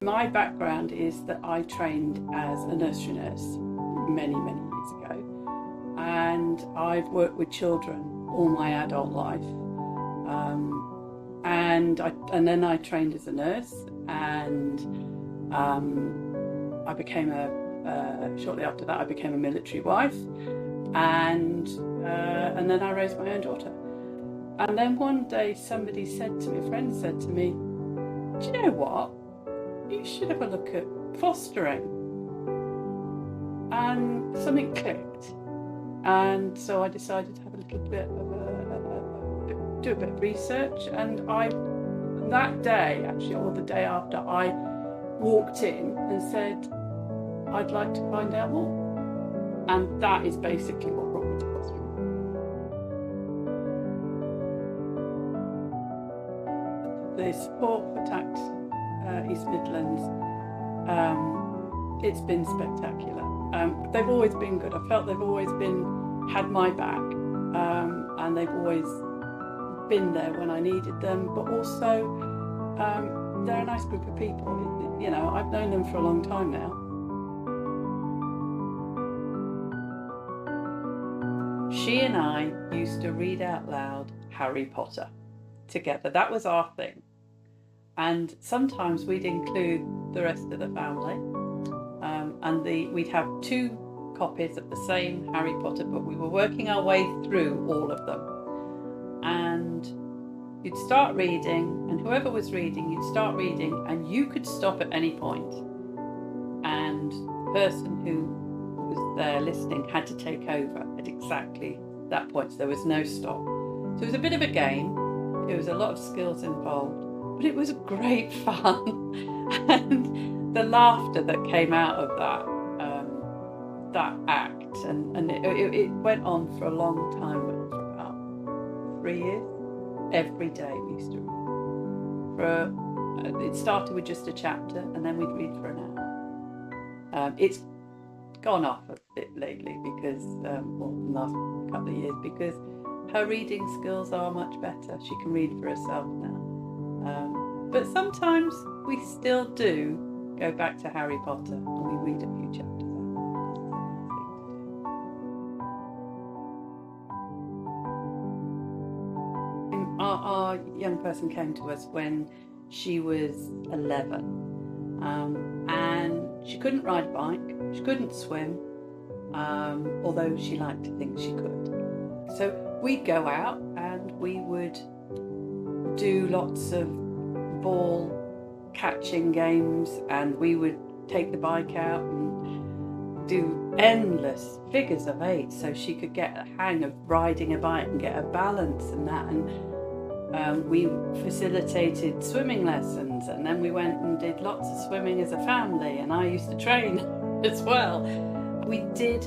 My background is that I trained as a nursery nurse many years ago, and I've worked with children all my adult life. And then I trained as a nurse, and I became shortly after that I became a military wife, and then I raised my own daughter. And then one day somebody said to me, a friend said to me, "Do you know what? You should have a look at fostering." And something clicked, and so I decided to have a little bit of do a bit of research. And that day, actually, or the day after, I walked in and said, "I'd like to find out more." And that is basically what brought me to fostering. The support for TACT East Midlands, it's been spectacular. They've always been good. I felt they've always had my back, and they've always been there when I needed them, but also they're a nice group of people. You know, I've known them for a long time now. She and I used to read out loud Harry Potter together. That was our thing. And sometimes we'd include the rest of the family, and we'd have 2 copies of the same Harry Potter book. We were working our way through all of them, and you'd start reading, and whoever was reading, you'd start reading, and you could stop at any point, and the person who was there listening had to take over at exactly that point, so there was no stop. So it was a bit of a game. There was a lot of skills involved, but it was great fun. And the laughter that came out of that act, and it went on for a long time, for about 3 years. Every day we used to read. It started with just a chapter, and then we'd read for an hour. It's gone off a bit lately because, well, the last couple of years, because her reading skills are much better. She can read for herself now. But sometimes we still do go back to Harry Potter and we read a few chapters. Our young person came to us when she was 11, and she couldn't ride a bike, she couldn't swim, although she liked to think she could. So we'd go out and we would do lots of ball catching games, and we would take the bike out and do endless figures of 8 so she could get a hang of riding a bike and get her balance and that. And we facilitated swimming lessons, and then we went and did lots of swimming as a family, and I used to train as well. We did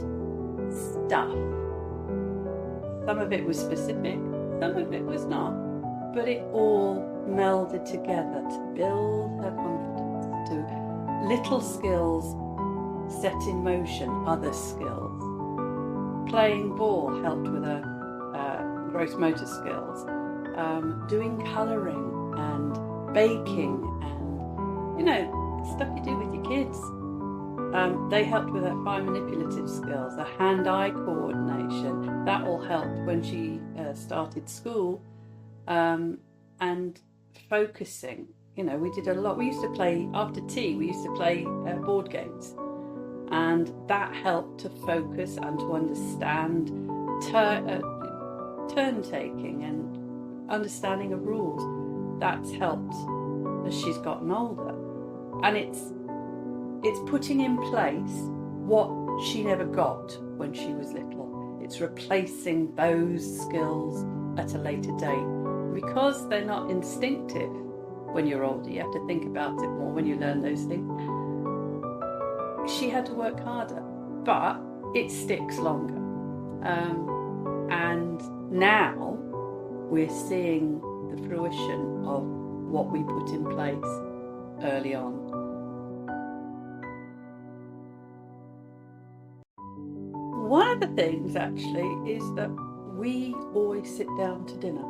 stuff. Some of it was specific, some of it was not, but it all melded together to build her confidence, to little skills set in motion other skills. Playing ball helped with her gross motor skills. Doing colouring and baking and, you know, stuff you do with your kids. They helped with her fine manipulative skills, her hand-eye coordination. That all helped when she started school, and focusing. You know, we did a lot. We used to play, after tea, we used to play board games, and that helped to focus and to understand turn taking and understanding of rules. That's helped as she's gotten older, and it's putting in place what she never got when she was little. It's replacing those skills at a later date, because they're not instinctive when you're older. You have to think about it more when you learn those things. She had to work harder, but it sticks longer, and now we're seeing the fruition of what we put in place early on. one of the things actually is that we always sit down to dinner,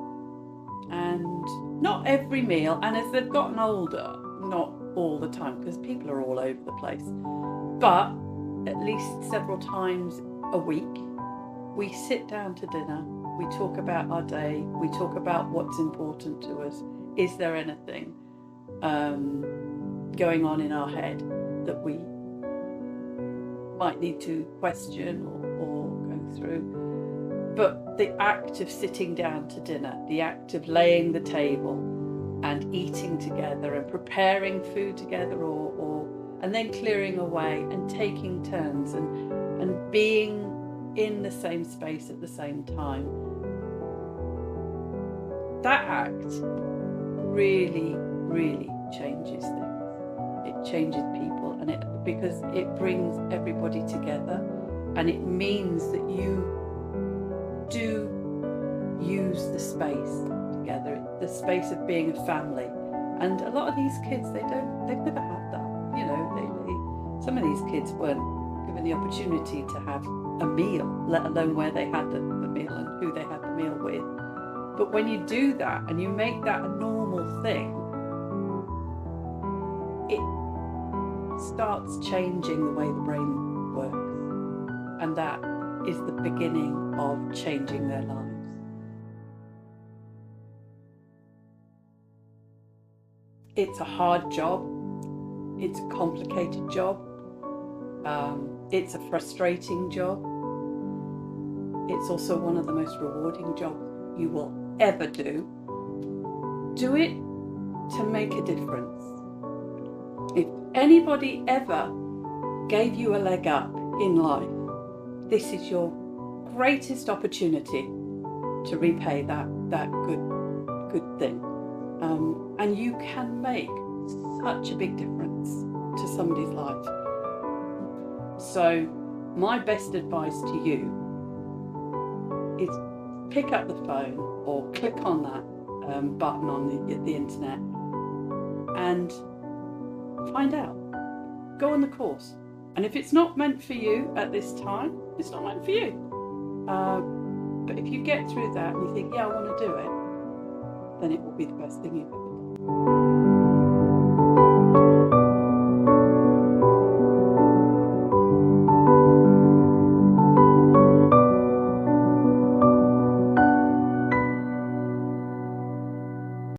and not every meal, and as they've gotten older, not all the time, because people are all over the place, but at least several times a week we sit down to dinner, we talk about our day, we talk about what's important to us. Is there anything going on in our head that we might need to question or go through? But the act of sitting down to dinner, the act of laying the table and eating together and preparing food together, and then clearing away and taking turns and being in the same space at the same time, that act really, really changes things. It changes people, and because it brings everybody together, and it means that you do use the space together, the space of being a family. And a lot of these kids, they've never had that. You know, some of these kids weren't given the opportunity to have a meal, let alone where they had the meal and who they had the meal with. But when you do that and you make that a normal thing, it starts changing the way the brain works, and that is the beginning of changing their lives. It's a hard job, it's a complicated job, it's a frustrating job. It's also one of the most rewarding jobs you will ever do. Do it to make a difference. If anybody ever gave you a leg up in life, this is your greatest opportunity to repay that good thing. And you can make such a big difference to somebody's life. So my best advice to you is pick up the phone or click on that button on the internet and find out. Go on the course. And if it's not meant for you at this time, it's not meant for you. But if you get through that and you think, yeah, I want to do it, then it will be the best thing you've ever done.